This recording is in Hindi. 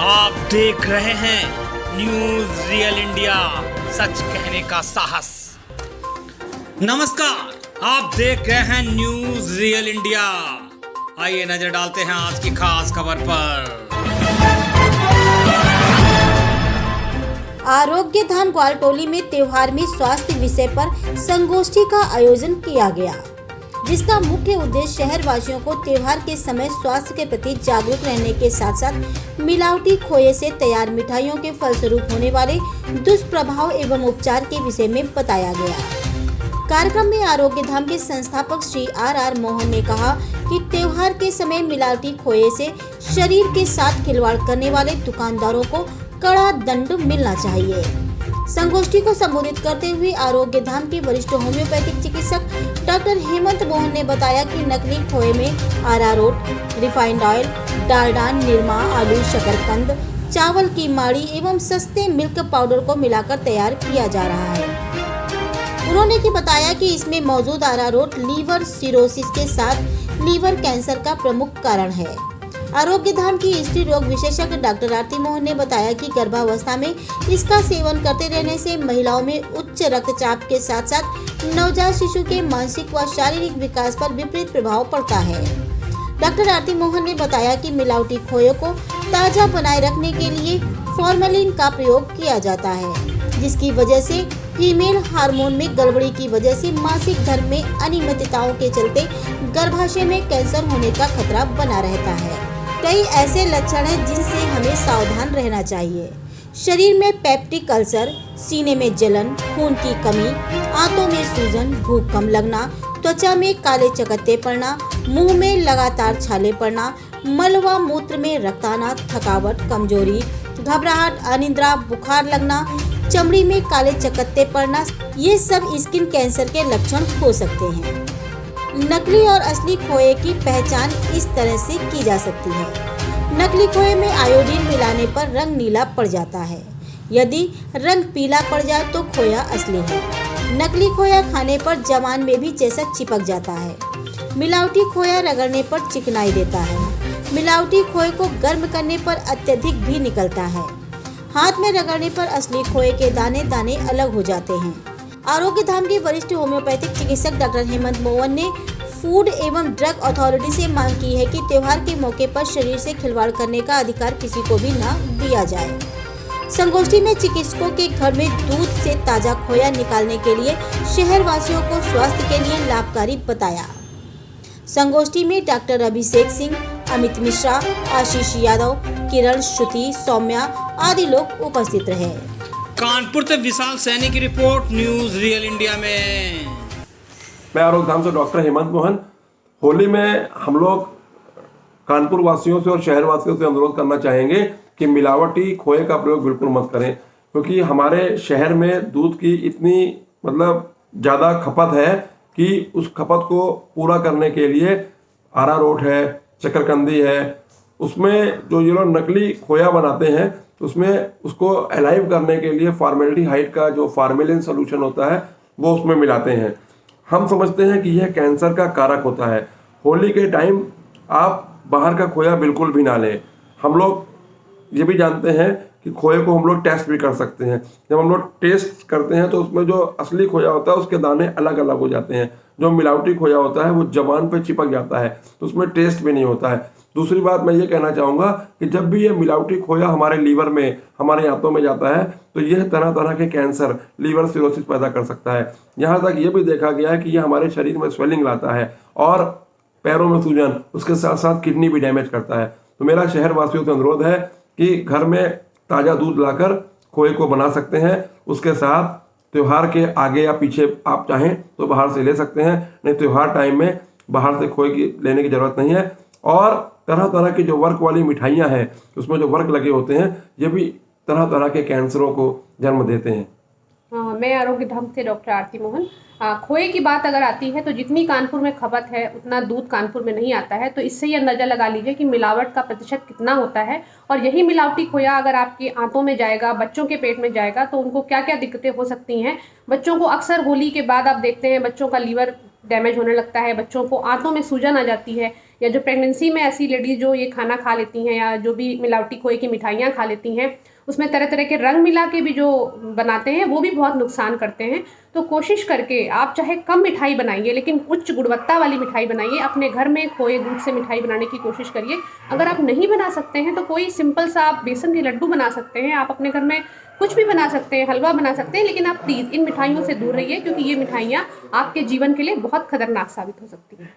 आप देख रहे हैं न्यूज रियल इंडिया, सच कहने का साहस। नमस्कार, आप देख रहे हैं न्यूज रियल इंडिया। आइए नजर डालते हैं आज की खास खबर पर। आरोग्य धाम ग्वालटोली में त्योहार में स्वास्थ्य विषय पर संगोष्ठी का आयोजन किया गया, जिसका मुख्य उद्देश्य शहर वासियों को त्योहार के समय स्वास्थ्य के प्रति जागरूक रहने के साथ साथ मिलावटी खोए से तैयार मिठाइयों के फलस्वरूप होने वाले दुष्प्रभाव एवं उपचार के विषय में बताया गया। कार्यक्रम में आरोग्य धाम के संस्थापक श्री आर मोहन ने कहा कि त्योहार के समय मिलावटी खोए से शरीर के साथ खिलवाड़ करने वाले दुकानदारों को कड़ा दंड मिलना चाहिए। संगोष्ठी को संबोधित करते हुए आरोग्य धाम के वरिष्ठ होम्योपैथिक चिकित्सक डॉक्टर हेमंत मोहन ने बताया कि नकली खोए में अरारोट, रिफाइंड ऑयल, डालडा, निरमा, आलू, शकरकंद, चावल की माड़ी एवं सस्ते मिल्क पाउडर को मिलाकर तैयार किया जा रहा है। उन्होंने बताया कि इसमें मौजूद अरारोट लीवर सिरोसिस के साथ लीवर कैंसर का प्रमुख कारण है। आरोग्य धाम की स्त्री रोग विशेषज्ञ डॉक्टर आरती मोहन ने बताया कि गर्भावस्था में इसका सेवन करते रहने से महिलाओं में उच्च रक्तचाप के साथ साथ नवजात शिशु के मानसिक व शारीरिक विकास पर विपरीत प्रभाव पड़ता है। डॉक्टर आरती मोहन ने बताया कि मिलावटी खोयों को ताजा बनाए रखने के लिए फॉर्मेलिन का प्रयोग किया जाता है, जिसकी वजह से फीमेल हार्मोन में गड़बड़ी की वजह से मासिक धर्म में अनियमितताओं के चलते गर्भाशय में कैंसर होने का खतरा बना रहता है। कई ऐसे लक्षण हैं जिनसे हमें सावधान रहना चाहिए। शरीर में पेप्टिक अल्सर, सीने में जलन, खून की कमी, आंतों में सूजन, भूख कम लगना, त्वचा में काले चकत्ते पड़ना, मुंह में लगातार छाले पड़ना, मल व मूत्र में रक्त आना, थकावट, कमजोरी, घबराहट, अनिद्रा, बुखार लगना, चमड़ी में काले चकत्ते पड़ना, ये सब स्किन कैंसर के लक्षण हो सकते हैं। नकली और असली खोए की पहचान इस तरह से की जा सकती है। नकली खोए में आयोडीन मिलाने पर रंग नीला पड़ जाता है। यदि रंग पीला पड़ जाए तो खोया असली है। नकली खोया खाने पर जवान में भी जैसा चिपक जाता है। मिलावटी खोया रगड़ने पर चिकनाई देता है। मिलावटी खोए को गर्म करने पर अत्यधिक भी निकलता है। हाथ में रगड़ने पर असली खोए के दाने दाने अलग हो जाते हैं। आरोग्य धाम के वरिष्ठ होम्योपैथिक चिकित्सक डॉक्टर हेमंत मोहन ने फूड एवं ड्रग अथॉरिटी से मांग की है कि त्योहार के मौके पर शरीर से खिलवाड़ करने का अधिकार किसी को भी न दिया जाए। संगोष्ठी में चिकित्सकों के घर में दूध से ताजा खोया निकालने के लिए शहर वासियों को स्वास्थ्य के लिए लाभकारी बताया। संगोष्ठी में डॉक्टर अभिषेक सिंह, अमित मिश्रा, आशीष यादव, किरण, श्रुति, सौम्या आदि लोग उपस्थित रहे। कानपुर से विशाल सैनी की रिपोर्ट न्यूज रियल इंडिया में। मैं आरोग्य धाम से डॉक्टर हेमंत मोहन। होली में हम लोग कानपुर वासियों से और शहर वासियों से अनुरोध करना चाहेंगे कि मिलावटी खोए का प्रयोग बिल्कुल मत करें, क्योंकि हमारे शहर में दूध की इतनी ज़्यादा खपत है कि उस खपत को पूरा करने के लिए अरारोट है, शकरकंदी है, उसमें जो ये लोग नकली खोया बनाते हैं उसमें उसको अलाइव करने के लिए फॉर्मेल्डिहाइड का जो फॉर्मेलिन सोल्यूशन होता है वो उसमें मिलाते हैं। हम समझते हैं कि यह कैंसर का कारक होता है। होली के टाइम आप बाहर का खोया बिल्कुल भी ना लें। हम लोग ये भी जानते हैं कि खोए को हम लोग टेस्ट भी कर सकते हैं। जब हम लोग टेस्ट करते हैं तो उसमें जो असली खोया होता है उसके दाने अलग अलग हो जाते हैं। जो मिलावटी खोया होता है वो जबान पे चिपक जाता है, तो उसमें टेस्ट भी नहीं होता है। दूसरी बात मैं ये कहना चाहूँगा कि जब भी ये मिलावटी खोया हमारे लीवर में, हमारे आंतों में जाता है तो यह तरह तरह के कैंसर, लीवर सिरोसिस पैदा कर सकता है। यहाँ तक ये भी देखा गया है कि यह हमारे शरीर में स्वेलिंग लाता है और पैरों में सूजन, उसके साथ साथ किडनी भी डैमेज करता है। तो मेरा शहर वासियों से अनुरोध है कि घर में ताज़ा दूध लाकर खोए को बना सकते हैं। उसके साथ त्यौहार के आगे या पीछे आप चाहें तो बाहर से ले सकते हैं, नहीं त्यौहार टाइम में बाहर से खोए की लेने की ज़रूरत नहीं है। और तरह तरह की जो वर्क वाली मिठाइयाँ हैं उसमें जो वर्क लगे होते हैं ये भी तरह तरह के कैंसरों को जन्म देते हैं। मैं आरोग्य धाम से डॉक्टर आरती मोहन। खोए की बात अगर आती है तो जितनी कानपुर में खपत है उतना दूध कानपुर में नहीं आता है, तो इससे ये अंदाज़ा लगा लीजिए कि मिलावट का प्रतिशत कितना होता है। और यही मिलावटी खोया अगर आपकी आंतों में जाएगा, बच्चों के पेट में जाएगा तो उनको क्या क्या दिक्कतें हो सकती हैं। बच्चों को अक्सर होली के बाद आप देखते हैं बच्चों का लीवर डैमेज होने लगता है, बच्चों को आंतों में सूजन आ जाती है, या जो प्रेगनेंसी में ऐसी लेडीज जो ये खाना खा लेती हैं या जो भी मिलावटी खोए की मिठाइयाँ खा लेती हैं, उसमें तरह तरह के रंग मिला के भी जो बनाते हैं वो भी बहुत नुकसान करते हैं। तो कोशिश करके आप चाहे कम मिठाई बनाइए लेकिन उच्च गुणवत्ता वाली मिठाई बनाइए। अपने घर में खोए दूध से मिठाई बनाने की कोशिश करिए। अगर आप नहीं बना सकते हैं तो कोई सिंपल सा आप बेसन के लड्डू बना सकते हैं, आप अपने घर में कुछ भी बना सकते हैं, हलवा बना सकते हैं, लेकिन आप प्लीज़ इन मिठाइयों से दूर रहिए क्योंकि ये मिठाइयाँ आपके जीवन के लिए बहुत खतरनाक साबित हो सकती हैं।